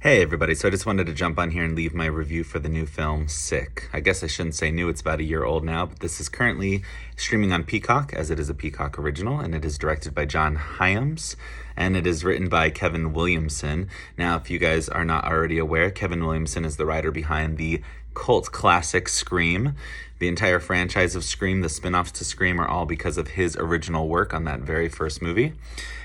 Hey everybody, so I just wanted to jump on here and leave my review for the new film, Sick. I guess I shouldn't say new, it's about a year old now, but this is currently streaming on Peacock, as it is a Peacock original, and it is directed by John Hyams, and it is written by Kevin Williamson. Now, if you guys are not already aware, Kevin Williamson is the writer behind the cult classic Scream. The entire franchise of Scream, the spin-offs to Scream, are all because of his original work on that very first movie.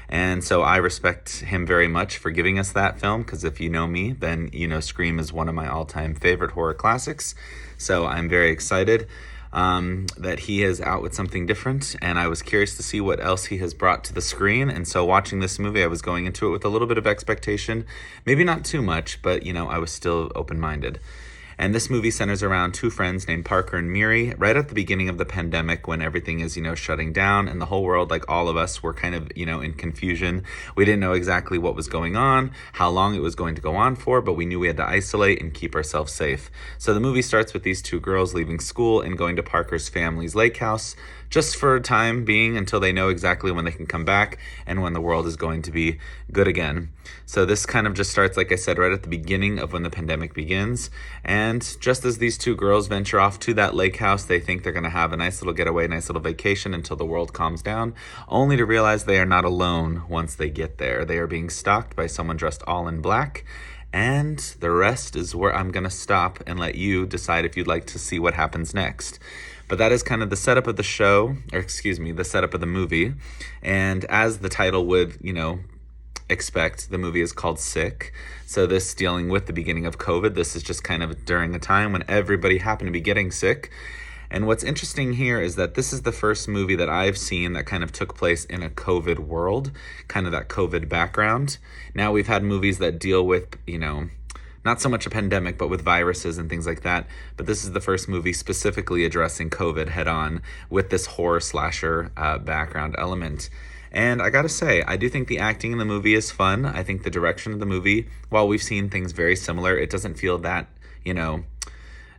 And so I respect him very much for giving us that film, because if you know me, then you know Scream is one of my all-time favorite horror classics. So I'm very excited that he is out with something different, and I was curious to see what else he has brought to the screen. And so watching this movie, I was going into it with a little bit of expectation, maybe not too much, but I was still open-minded. And this movie centers around two friends named Parker and Miri right at the beginning of the pandemic, when everything is, shutting down, and the whole world, like all of us, were kind of, in confusion. We didn't know exactly what was going on, how long it was going to go on for, but we knew we had to isolate and keep ourselves safe. So the movie starts with these two girls leaving school and going to Parker's family's lake house, just for a time being, until they know exactly when they can come back and when the world is going to be good again. So this kind of just starts, like I said, right at the beginning of when the pandemic begins. And just as these two girls venture off to that lake house, they think they're going to have a nice little getaway, nice little vacation until the world calms down, only to realize they are not alone once they get there. They are being stalked by someone dressed all in black. And the rest is where I'm going to stop and let you decide if you'd like to see what happens next. But that is kind of the setup of the show, the setup of the movie. And as the title would, expect, the movie is called Sick. So this dealing with the beginning of COVID. This is just kind of during a time when everybody happened to be getting sick. And what's interesting here is that this is the first movie that I've seen that kind of took place in a COVID world, kind of that COVID background. Now we've had movies that deal with, not so much a pandemic, but with viruses and things like that. But this is the first movie specifically addressing COVID head on with this horror slasher background element. And I gotta say, I do think the acting in the movie is fun. I think the direction of the movie, while we've seen things very similar, it doesn't feel that,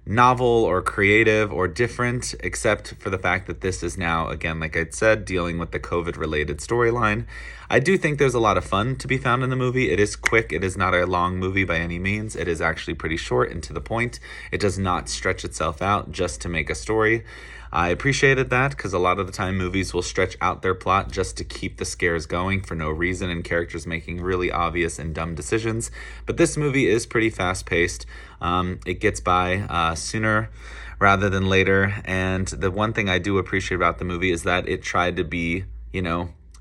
novel or creative or different, except for the fact that this is now, again, like I said, dealing with the COVID-related storyline. I do think there's a lot of fun to be found in the movie. It is quick. It is not a long movie by any means. It is actually pretty short and to the point. It does not stretch itself out just to make a story. I appreciated that, because a lot of the time movies will stretch out their plot just to keep the scares going for no reason and characters making really obvious and dumb decisions. But this movie is pretty fast-paced. It gets by sooner rather than later. And the one thing I do appreciate about the movie is that it tried to be,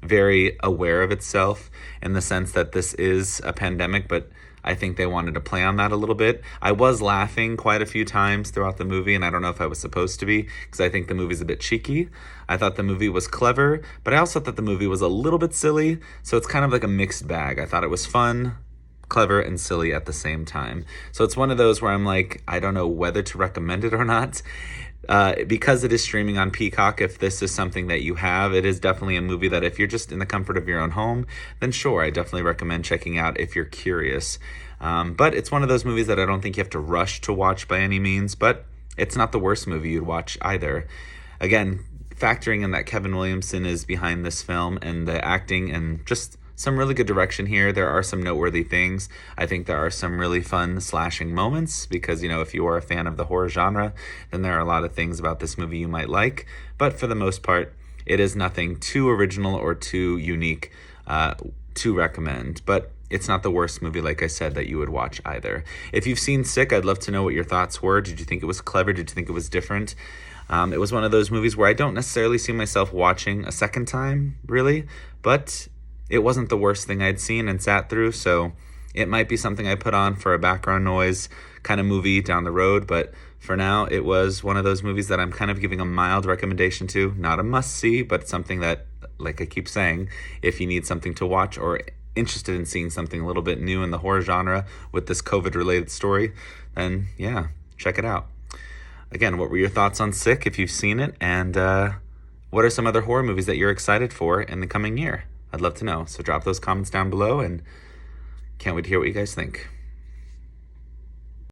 very aware of itself, in the sense that this is a pandemic, but I think they wanted to play on that a little bit. I was laughing quite a few times throughout the movie, and I don't know if I was supposed to be, because I think the movie's a bit cheeky. I thought the movie was clever, but I also thought the movie was a little bit silly, so it's kind of like a mixed bag. I thought it was fun, clever, and silly at the same time. So it's one of those where I'm like, I don't know whether to recommend it or not. Because it is streaming on Peacock, if this is something that you have, it is definitely a movie that if you're just in the comfort of your own home, then sure, I definitely recommend checking out if you're curious. But it's one of those movies that I don't think you have to rush to watch by any means, but it's not the worst movie you'd watch either. Again, factoring in that Kevin Williamson is behind this film, and the acting and just some really good direction here. There are some noteworthy things. I think there are some really fun slashing moments, because, if you are a fan of the horror genre, then there are a lot of things about this movie you might like. But for the most part, it is nothing too original or too unique to recommend. But it's not the worst movie, like I said, that you would watch either. If you've seen Sick, I'd love to know what your thoughts were. Did you think it was clever? Did you think it was different? It was one of those movies where I don't necessarily see myself watching a second time, really, but it wasn't the worst thing I'd seen and sat through, so it might be something I put on for a background noise kind of movie down the road. But for now, it was one of those movies that I'm kind of giving a mild recommendation to. Not a must-see, but something that, like I keep saying, if you need something to watch or interested in seeing something a little bit new in the horror genre with this COVID-related story, then yeah, check it out. Again, what were your thoughts on Sick, if you've seen it? And what are some other horror movies that you're excited for in the coming year? I'd love to know. So drop those comments down below, and can't wait to hear what you guys think.